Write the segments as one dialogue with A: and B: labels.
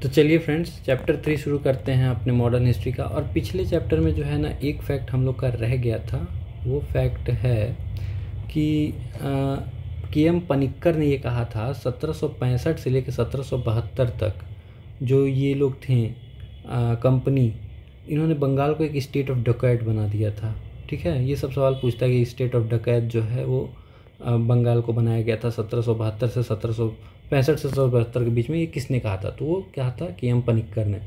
A: तो चलिए friends, chapter 3 शुरू करते हैं अपने मॉडर्न हिस्ट्री का। और पिछले चैप्टर में जो है ना, एक फैक्ट हम लोग का रह गया था। वो फैक्ट है कि के.एम. पनिक्कर ने ये कहा था 1765 से लेकर 1772 तक जो ये लोग थे कंपनी, इन्होंने बंगाल को एक स्टेट ऑफ डकैत बना दिया था। ठीक है, ये सब सवाल पूछता है कि स्टेट ऑफ डकैत जो है वो बंगाल को बनाया गया था 1772 से 1765 से 1772 के बीच में। ये किसने कहा था? तो वो क्या था, के.एम. पनिक्कर ने।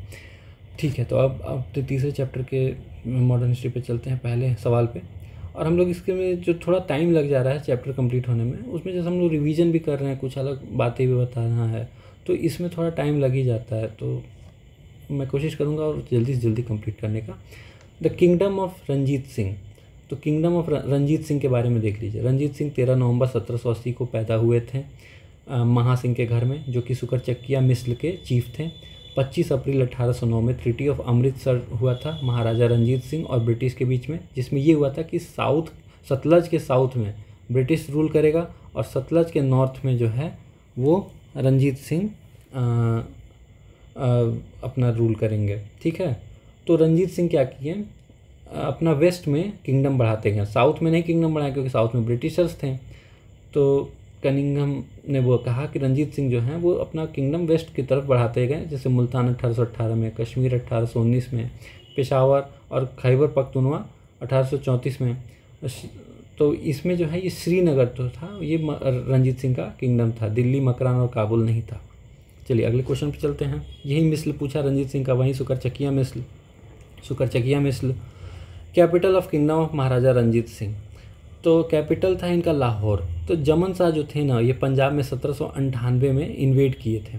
A: ठीक है, तो अब तीसरे चैप्टर के मॉडर्न हिस्ट्री पे चलते हैं, पहले सवाल पे। और हम लोग इसके में जो थोड़ा टाइम लग जा रहा है चैप्टर कंप्लीट होने में, उसमें जैसे हम लोग रिवीजन भी कर रहे हैं, कुछ अलग बातें भी बताना है, तो इसमें थोड़ा टाइम लग ही जाता है। तो मैं कोशिश करूँगा और जल्दी से जल्दी कंप्लीट करने का। The kingdom of Ranjit Singh. तो किंगडम ऑफ रंजीत सिंह के बारे में देख लीजिए। रंजीत सिंह 13 नवंबर 1780 को पैदा हुए थे महासिंह के घर में, जो कि सुकरचकिया मिस्र के चीफ थे। 25 अप्रैल 1809 में ट्रीटी ऑफ अमृतसर हुआ था महाराजा रंजीत सिंह और ब्रिटिश के बीच में, जिसमें ये हुआ था कि सतलज के साउथ में ब्रिटिश रूल करेगा और सतलज के नॉर्थ में जो है वो रंजीत सिंह अपना रूल करेंगे। ठीक है, तो रंजीत सिंह क्या किए, अपना वेस्ट में किंगडम बढ़ाते गए। साउथ में नहीं किंगडम बढ़ाए क्योंकि साउथ में ब्रिटिशर्स थे। तो कनिंघम ने वो कहा कि रंजीत सिंह जो हैं वो अपना किंगडम वेस्ट की तरफ बढ़ाते गए, जैसे मुल्तान 1818 में, कश्मीर 1819 में, पेशावर और खैबर पख्तूनवा 1834 में। तो इसमें जो है ये श्रीनगर तो था, ये रंजीत सिंह का किंगडम था, दिल्ली, मकरान और काबुल नहीं था। चलिए अगले क्वेश्चन पे चलते हैं। यही मिस्र पूछा रंजीत सिंह का, वहीं सुकरचकिया मिस्र। कैपिटल ऑफ किंगडम ऑफ महाराजा रंजीत सिंह। तो कैपिटल था इनका लाहौर। तो जमन शाह जो थे ना, ये पंजाब में 1798 में इन्वेड किए थे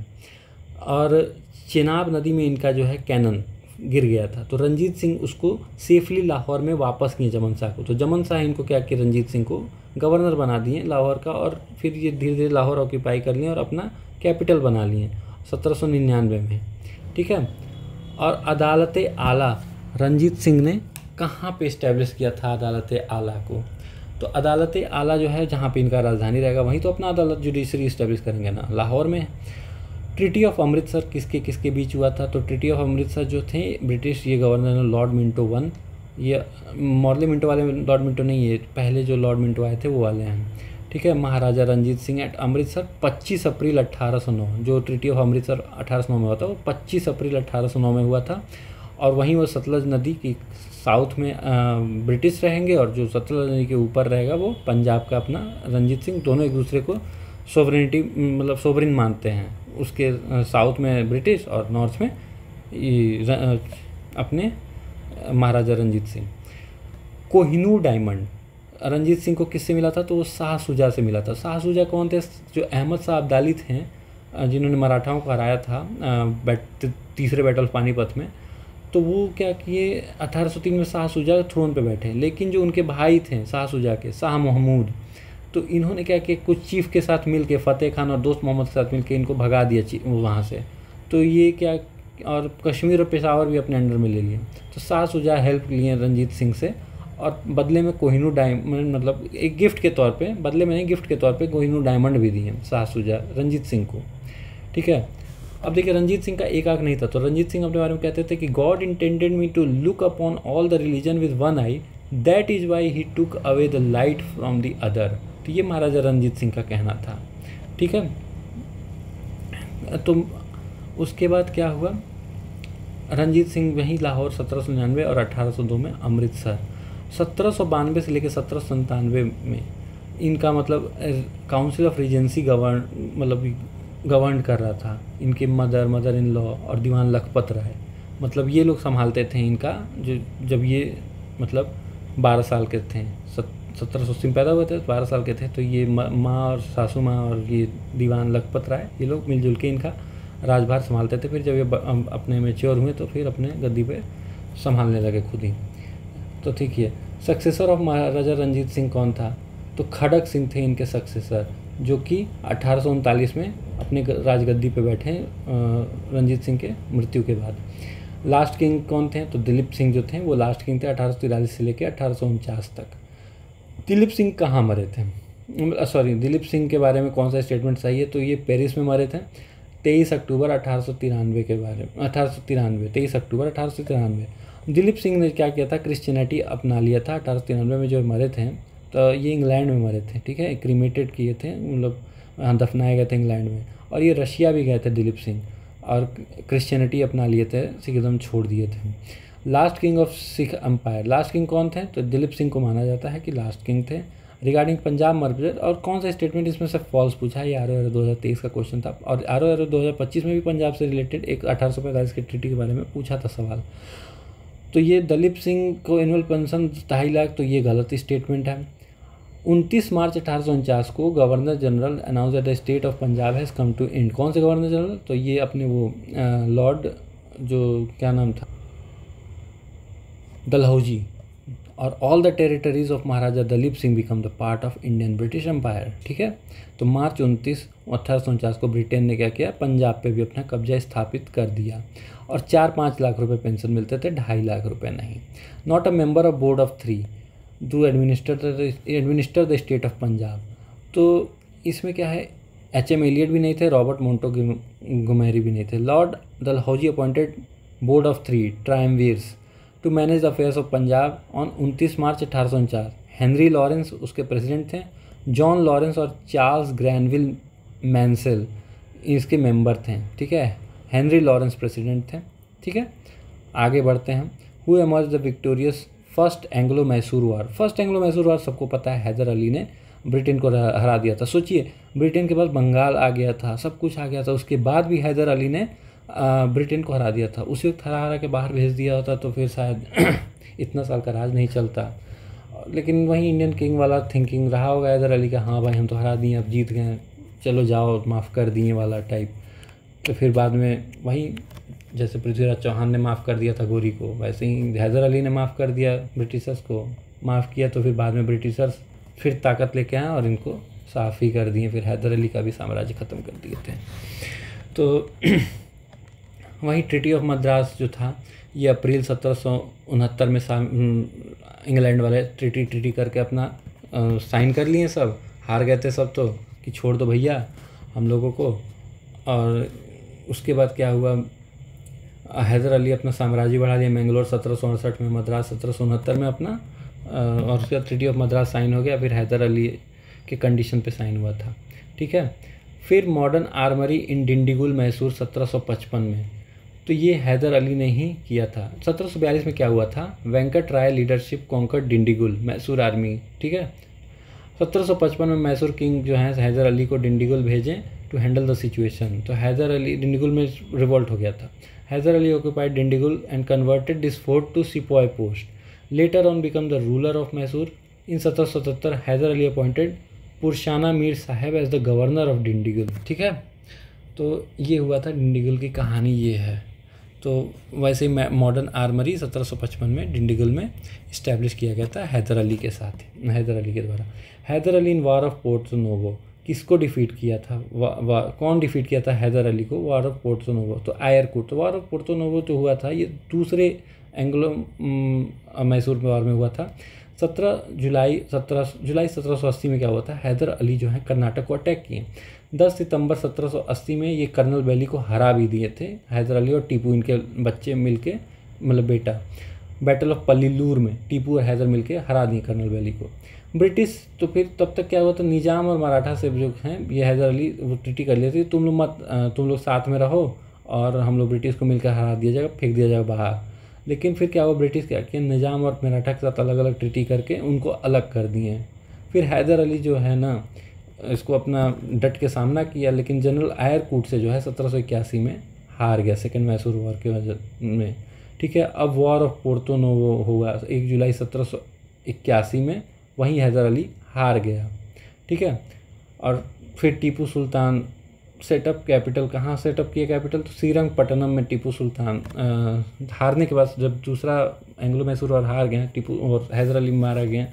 A: और चेनाब नदी में इनका जो है कैनन गिर गया था। तो रंजीत सिंह उसको सेफली लाहौर में वापस किए जमन शाह को। तो जमन शाह इनको क्या किए, रंजीत सिंह को गवर्नर बना दिए लाहौर का, और फिर ये धीरे धीरे लाहौर ऑक्यूपाई कर लिए और अपना कैपिटल बना लिए 1799 में। ठीक है, और अदालत आला रंजीत सिंह ने कहाँ पे इस्टेब्लिश किया था अदालत आला को? तो अदालत आला जो है जहाँ पे इनका राजधानी रहेगा, वहीं तो अपना अदालत जुडिशरी इस्टेब्लिश करेंगे ना, लाहौर में। ट्रीटी ऑफ अमृतसर किसके बीच हुआ था? तो ट्रीटी ऑफ अमृतसर जो थे ब्रिटिश, ये गवर्नर लॉर्ड मिंटो वन, ये मॉर्ले मिंटो वाले लॉर्ड मिंटो नहीं है, पहले जो लॉर्ड मिंटो आए थे वो वाले हैं। ठीक है, महाराजा रंजीत सिंह एट अमृतसर 25 अप्रैल 1809। जो ट्रीटी ऑफ अमृतसर 1809 में हुआ था वो 25 अप्रैल 1809 में हुआ था। और वहीं वो सतलज नदी की साउथ में ब्रिटिश रहेंगे और जो सतलज नदी के ऊपर रहेगा वो पंजाब का अपना रंजीत सिंह। दोनों एक दूसरे को सोवरेनिटी मतलब सोवरेन मानते हैं। उसके साउथ में ब्रिटिश और नॉर्थ में अपने महाराजा रंजीत सिंह। कोहिनूर डायमंड रंजीत सिंह को किससे मिला था? तो वो शाह शुजा से मिला था। शाह शुजा कौन थे? जो अहमद शाह अब्दाली थे, जिन्होंने मराठाओं को हराया था तीसरे बैटल ऑफ पानीपत में। तो वो क्या किए, 1803 में शाह शुजा थ्रोन पे बैठे, लेकिन जो उनके भाई थे शाह शुजा के, शाह महमूद, तो इन्होंने क्या किया, कुछ चीफ के साथ मिल के, फ़तेह खान और दोस्त मोहम्मद के साथ मिल के इनको भगा दिया वहाँ से। तो ये क्या, और कश्मीर और पेशावर भी अपने अंडर में ले लिए। तो शाह शुजा हेल्प लिए रंजीत सिंह से, और बदले में कोहिनूर डायमंड, मतलब एक गिफ्ट के तौर पे, बदले में नहीं, गिफ्ट के तौर पे कोहिनूर डायमंड भी दिए शाह शुजा रंजीत सिंह को। ठीक है, अब देखिए रंजीत सिंह का एक आंख नहीं था। तो रंजीत सिंह अपने बारे में कहते थे कि God intended me to look upon all the religion with one eye, that is why he took away the light from the other. तो ये महाराजा रंजीत सिंह का कहना था। ठीक है, तो उसके बाद क्या हुआ, रंजीत सिंह वहीं लाहौर 1799 और 1802 में अमृतसर। 1792 से लेकर 1797 में इनका मतलब काउंसिल ऑफ रीजेंसी गवर्न कर रहा था। इनके मदर इन लॉ और दीवान लखपत राय, मतलब ये लोग संभालते थे इनका, जो जब ये मतलब 12 साल के थे, 1780 में पैदा हुए थे, 12 साल के थे। तो ये माँ और सासू माँ और ये दीवान लखपत राय, ये लोग मिलजुल के इनका राजभार संभालते थे। फिर जब ये अपने मैच्योर हुए तो फिर अपने गद्दी पे संभालने लगे खुद ही। तो ठीक है, सक्सेसर ऑफ महाराजा रंजीत सिंह कौन था? तो खड़क सिंह थे इनके सक्सेसर, जो कि 1839 में अपने राजगद्दी पे बैठे रंजीत सिंह के मृत्यु के बाद। लास्ट किंग कौन थे? तो दिलीप सिंह जो थे वो लास्ट किंग थे 1843 से लेकर 1849 तक। दिलीप सिंह कहाँ मरे थे? सॉरी, दिलीप सिंह के बारे में कौन सा स्टेटमेंट सही है? तो ये पेरिस में मरे थे। 23 अक्टूबर 1893 के बारे में, 1893, 23 अक्टूबर 1893। दिलीप सिंह ने क्या किया था, क्रिश्चियनिटी अपना लिया था। 1893 में जो मरे थे तो ये इंग्लैंड में मरे थे, ठीक है, क्रीमेटेड किए थे, मतलब दफनाए गए थे इंग्लैंड में। और ये रशिया भी गए थे दिलीप सिंह, और क्रिश्चियनिटी अपना लिए थे, सिखिज्म छोड़ दिए थे। Last king of Sikh empire, last king कौन थे, तो दिलीप सिंह को माना जाता है कि लास्ट किंग थे। रिगार्डिंग पंजाब मर्जर, और कौन सा स्टेटमेंट इसमें से फॉल्स पूछा है, ये RO 2023 का क्वेश्चन था। और RO 2025 में भी पंजाब से रिलेटेड एक 1845 की ट्रीटी के बारे में पूछा था सवाल। तो ये दलीप सिंह को एनुअल पेंशन 2.5 लाख, तो ये गलत स्टेटमेंट है। 29 मार्च 1849 को governor general announce that the state of Punjab has come to end. कौन से गवर्नर जनरल, तो ये अपने वो लॉर्ड, जो क्या नाम था, डलहौजी। और all the territories of Maharaja Dalip Singh become the part of Indian British empire, ठीक है। तो मार्च 29, 1849 को ब्रिटेन ने क्या किया, पंजाब पे भी अपना कब्जा स्थापित कर दिया। और 4-5 लाख रुपए पेंशन मिलते थे, 2.5 लाख रुपए नहीं। Not a member of board of 3 to administer the state of Punjab. तो इसमें क्या है, HM एलियट भी नहीं थे, रॉबर्ट मोंटोगोमेरी भी नहीं थे। Lord Dalhousie appointed board of 3 triumvirs to manage the affairs of Punjab on 29 March 1849। Henry Lawrence उसके प्रेसिडेंट थे। जॉन लॉरेंस और चार्ल्स ग्रैनविल मैंसेल इसके मेंबर थे, ठीक है। हेनरी लॉरेंस प्रेसिडेंट थे, ठीक है। आगे बढ़ते हैं। Who emerge the victorious first Anglo Mysore war. First Anglo Mysore war सबको पता है, हैदर अली ने ब्रिटेन को हरा दिया था। सोचिए, ब्रिटेन के पास बंगाल आ गया था, सब कुछ आ गया था, उसके बाद भी हैदर अली ने ब्रिटेन को हरा दिया था। उसी वक्त हरा के बाहर भेज दिया होता तो फिर शायद इतना साल का राज नहीं चलता। लेकिन वही इंडियन किंग वाला थिंकिंग रहा होगा हैदर अली का, हाँ भाई हम तो हरा दिए, अब जीत गए, चलो जाओ माफ़ कर दिए वाला टाइप। तो फिर बाद में वही जैसे पृथ्वीराज चौहान ने माफ़ कर दिया था गोरी को, वैसे ही हैदर अली ने माफ़ कर दिया ब्रिटिशर्स को, माफ़ किया तो फिर बाद में ब्रिटिशर्स फिर ताकत लेके आए और इनको साफ़ ही कर दिए, फिर हैदर अली का भी साम्राज्य ख़त्म कर दिए थे। तो वही ट्रीटी ऑफ मद्रास जो था ये अप्रैल 1769 में इंग्लैंड वाले ट्रीटी करके अपना साइन कर लिए। सब हार गए थे सब, तो कि छोड़ दो भैया हम लोगों को। और उसके बाद क्या हुआ, हैदर अली अपना साम्राज्य बढ़ा लिया। मैंगलोर 1768 में, मद्रास 1769 में अपना, और उसके बाद ट्रीटी ऑफ मद्रास साइन हो गया। फिर हैदर अली के कंडीशन पे साइन हुआ था, ठीक है। फिर मॉडर्न आर्मरी इन डिंडीगुल मैसूर 1755 में, तो ये हैदर अली ने ही किया था। 1742 में क्या हुआ था, Venkat Rai leadership conquered Dindigul Mysore army, ठीक है। 1755 में मैसूर किंग जो है हैदर अली को डिंडीगुल भेजें टू हैंडल द सिचुएशन। तो हैदर अली डिंडीगुल में रिवोल्ट हो गया था। Haidar Ali occupied Dindigul and converted this fort to sepoy post. Later on become the ruler of Mysore. In 1777 Haidar Ali appointed Purshana Mir Sahab as the governor of Dindigul, ठीक है। तो ये हुआ था, डिंडीगुल की कहानी ये है। तो वैसे ही मॉडर्न आर्मरी 1755 में डिंडीगुल में इस्टेब्लिश किया गया था हैदर अली के साथ, हैदर अली के द्वारा। हैदर अली इन वार ऑफ पोर्तो नोवो, किसको डिफीट किया था, कौन डिफीट किया था हैदर अली को, वार ऑफ पोर्तो नोवो, तो आयरकुट। तो वार ऑफ पोर्तो नोवो तो हुआ था, ये दूसरे एंग्लो मैसूर वार में हुआ था। 17 जुलाई 1780 में क्या हुआ था, हैदर अली जो है कर्नाटक को अटैक किए। 10 सितंबर 1780 में ये कर्नल वैली को हरा भी दिए थे हैदर अली और टीपू, इनके बच्चे मिलके, मतलब बेटा। बैटल ऑफ पल्लीलूर में टीपू और हैदर मिलके हरा दिए कर्नल वैली को। ब्रिटिश तो फिर तब तक क्या हुआ था, निजाम और मराठा से जो हैं ये हैदर अली वो ट्रीटी कर लिए थे, तुम लोग साथ में रहो और हम लोग ब्रिटिश को मिलकर हरा दिया जाएगा, फेंक दिया जाएगा बाहर। लेकिन फिर क्या हुआ, ब्रिटिश क्या किया, निजाम और मराठा के साथ अलग अलग ट्रीटी करके उनको अलग कर दिए। फिर हैदर अली जो है ना इसको अपना डट के सामना किया, लेकिन जनरल आयरकूट से जो है 1781 में हार गया सेकेंड मैसूर वॉर के वजह में, ठीक है। अब वॉर ऑफ पोर्तो नोवो हुआ 1 जुलाई 1781 में, वहीं हैदर अली हार गया, ठीक है। और फिर टीपू सुल्तान सेटअप कैपिटल, कहाँ सेटअप किया कैपिटल, तो श्रीरंगपट्टनम में टीपू सुल्तान हारने के बाद जब दूसरा एंग्लो मैसूर और हार गए टीपू और हैदर अली मारा गया,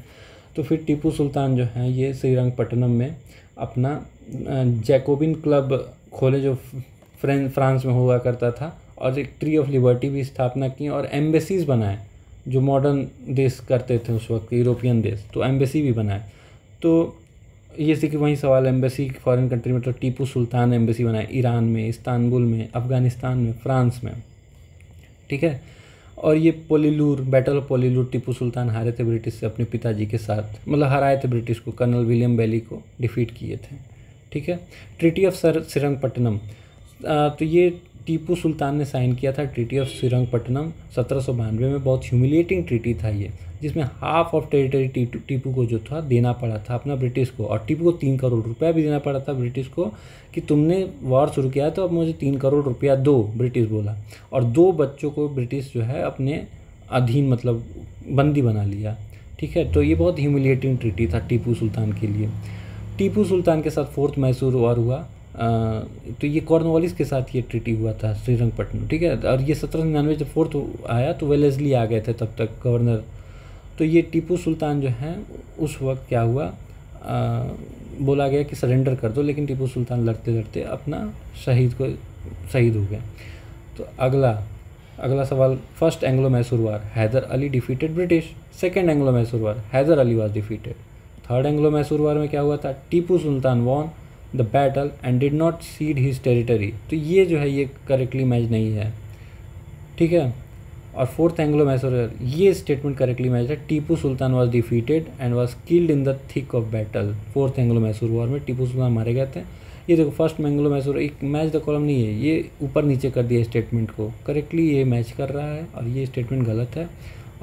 A: तो फिर टीपू सुल्तान जो है ये श्रीरंगपट्टनम में अपना जैकोबिन क्लब खोले जो फ्रांस में हुआ करता था, और एक ट्री ऑफ लिबर्टी भी स्थापना की और एम्बेसीज बनाए जो मॉडर्न देश करते थे उस वक्त, यूरोपियन देश, तो एम्बेसी भी बनाए। तो ये कि वही सवाल, एम्बेसी फॉरेन कंट्री में, तो टीपू सुल्तान एम्बेसी बनाए ईरान में, इस्तांबुल में, अफ़गानिस्तान में, फ्रांस में, ठीक है। और ये पोलिलूर, बैटल ऑफ पोलिलूर, टीपू सुल्तान हारे थे ब्रिटिश से अपने पिताजी के साथ, मतलब हराए थे ब्रिटिश को, कर्नल विलियम बैली को डिफीट किए थे, ठीक है। ट्रीटी ऑफ श्रीरंगपट्टनम, तो ये टीपू सुल्तान ने साइन किया था ट्रीटी ऑफ श्रीरंगपट्टनम 1792 में। बहुत ह्यूमिलिएटिंग ट्रीटी था ये, जिसमें हाफ ऑफ टेरिटरी टीपू को जो था देना पड़ा था अपना ब्रिटिश को, और टीपू को 3 करोड़ रुपया भी देना पड़ा था ब्रिटिश को कि तुमने वॉर शुरू किया तो अब मुझे 3 करोड़ रुपया दो, ब्रिटिश बोला। और 2 बच्चों को ब्रिटिश जो है अपने अधीन, मतलब बंदी बना लिया, ठीक है। तो ये बहुत ह्यूमिलिएटिंग ट्रीटी था टीपू सुल्तान के लिए। टीपू सुल्तान के साथ 4th मैसूर वॉर हुआ, तो ये कॉर्नवालिस के साथ ये ट्रीटी हुआ था श्रीरंगपट्टनम, ठीक है। और ये 1799 जब 4th आया तो वेलेस्ली आ गए थे तब तक गवर्नर। तो ये टीपू सुल्तान जो हैं उस वक्त क्या हुआ, बोला गया कि सरेंडर कर दो, लेकिन टीपू सुल्तान लड़ते लड़ते अपना शहीद हो गए। तो अगला सवाल, first Anglo Mysore war, Haidar Ali defeated British. Second Anglo Mysore war, Haidar Ali was defeated. Third Anglo Mysore war में क्या हुआ था, Tipu Sultan won the battle and did not cede his territory. तो ये जो है ये करेक्टली मैच नहीं है, ठीक है। और 4th एंग्लो मैसूर, ये स्टेटमेंट करेक्टली मैच है, Tipu Sultan was defeated and was killed in the thick of battle. 4th Anglo Mysore war में टीपू सुल्तान मारे गए थे। ये देखो फर्स्ट एंग्लो मैसूर, एक मैच द कॉलम नहीं है, ये ऊपर नीचे कर दिया स्टेटमेंट को, करेक्टली ये मैच कर रहा है, और ये स्टेटमेंट गलत है,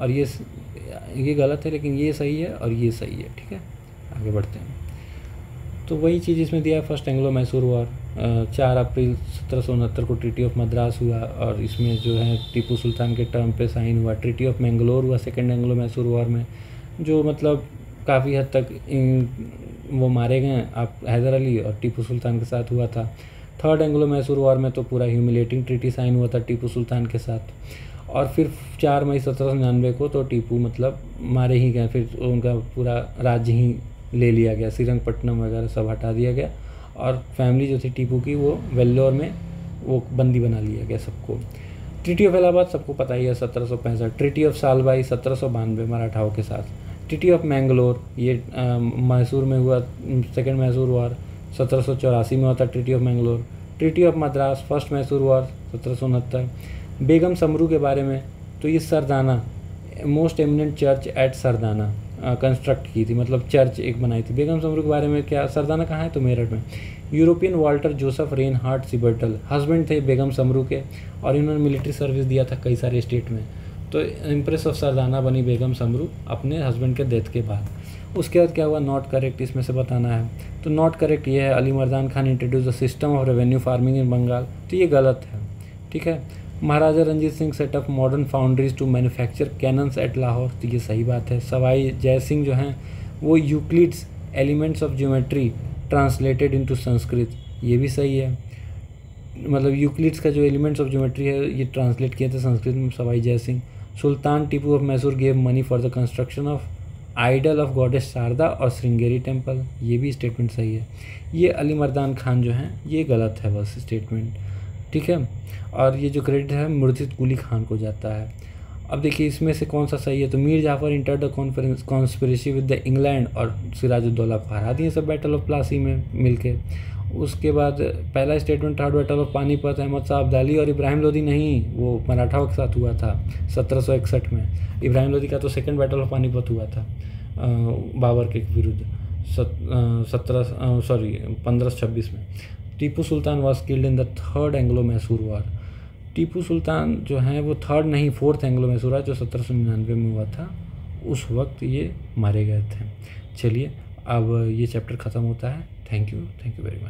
A: और ये गलत है, लेकिन ये सही है और ये सही है, ठीक है। आगे बढ़ते हैं। तो वही चीज़ इसमें दिया है, फर्स्ट एंग्लो मैसूर वॉर 4 अप्रैल 1769 को ट्रीटी ऑफ मद्रास हुआ, और इसमें जो है टीपू सुल्तान के टर्म पे साइन हुआ। ट्रीटी ऑफ मैंगलोर हुआ सेकेंड एंग्लो मैसूर वॉर में, जो मतलब काफ़ी हद तक वो मारे गए आप हैदर अली और टीपू सुल्तान के साथ हुआ था। थर्ड एंग्लो मैसूर वॉर में तो पूरा ह्यूमिलेटिंग ट्रीटी साइन हुआ था टीपू सुल्तान के साथ। और फिर 4 मई 1799 को तो टीपू मतलब मारे ही गए, फिर उनका पूरा राज्य ही ले लिया गया, श्रीरंगपट्टनम वगैरह सब हटा दिया गया, और फैमिली जो थी टीपू की वो वेल्लोर में वो बंदी बना लिया गया सबको। ट्रीटी ऑफ इलाहाबाद सबको पता ही है 1765। ट्रीटी ऑफ सालबाई 1792 मराठाओं के साथ। ट्रीटी ऑफ मैंगलोर ये मैसूर में हुआ, सेकेंड मैसूर वॉर 1784 में हुआ था treaty of Mangalore. Treaty of Madras first Mysore war 1769। Begum Samru के बारे में, तो ये Sardhana, most eminent church at Sardhana construct की थी, मतलब चर्च एक बनाई थी। बेगम समरू के बारे में क्या, सरदाना कहाँ है, तो मेरठ में। यूरोपियन वाल्टर जोसेफ रेनहार्ट सिबर्टल हस्बैंड थे बेगम समरू के, और इन्होंने मिलिट्री सर्विस दिया था कई सारे स्टेट में। तो इम्प्रेस ऑफ सरदाना बनी बेगम समरू अपने हस्बैंड के डेथ के बाद। उसके बाद क्या हुआ, नॉट करेक्ट इसमें से बताना है। तो नॉट करेक्ट ये है, Ali Mardan Khan introduce the system of revenue farming in Bengal, तो ये गलत है, ठीक है। Maharaja Ranjit Singh set up modern foundries to manufacture cannons at Lahore, तो ये सही बात है। सवाई जय सिंह जो हैं वो Euclid's elements of geometry translated into Sanskrit, ये भी सही है। मतलब यूक्लिड्स का जो एलिमेंट्स ऑफ ज्योमेट्री है ये ट्रांसलेट किए थे संस्कृत में Sawai Jai Singh. Sultan Tipu of Mysore gave money for the construction of idol of goddess Sharada और श्रृंगेरी टेम्पल, ये भी स्टेटमेंट सही है। ये अली मर्दान खान जो हैं ये गलत है बस स्टेटमेंट, ठीक है। और ये जो क्रेडिट है मुर्शिद कुली खान को जाता है। अब देखिए इसमें से कौन सा सही है, तो Mir Jafar enter the conspiracy with the England और सिराजुद्दौला को हरा दिए सब बैटल ऑफ प्लासी में मिलके। उसके बाद पहला statement third battle of Panipat Ahmad Shah Abdali और इब्राहिम लोदी नहीं, वो मराठाओं के साथ हुआ था 1761 में। इब्राहिम लोदी का तो सेकंड बैटल ऑफ पानीपत हुआ था बाबर के विरुद्ध 1526 में। Tipu Sultan was killed in the third Anglo Mysore war. Tipu Sultan जो हैं वो थर्ड नहीं 4th एंग्लो मैसूर वॉर जो 1799 में हुआ था, उस वक्त ये मारे गए थे। चलिए अब ये चैप्टर ख़त्म होता है। Thank you very much.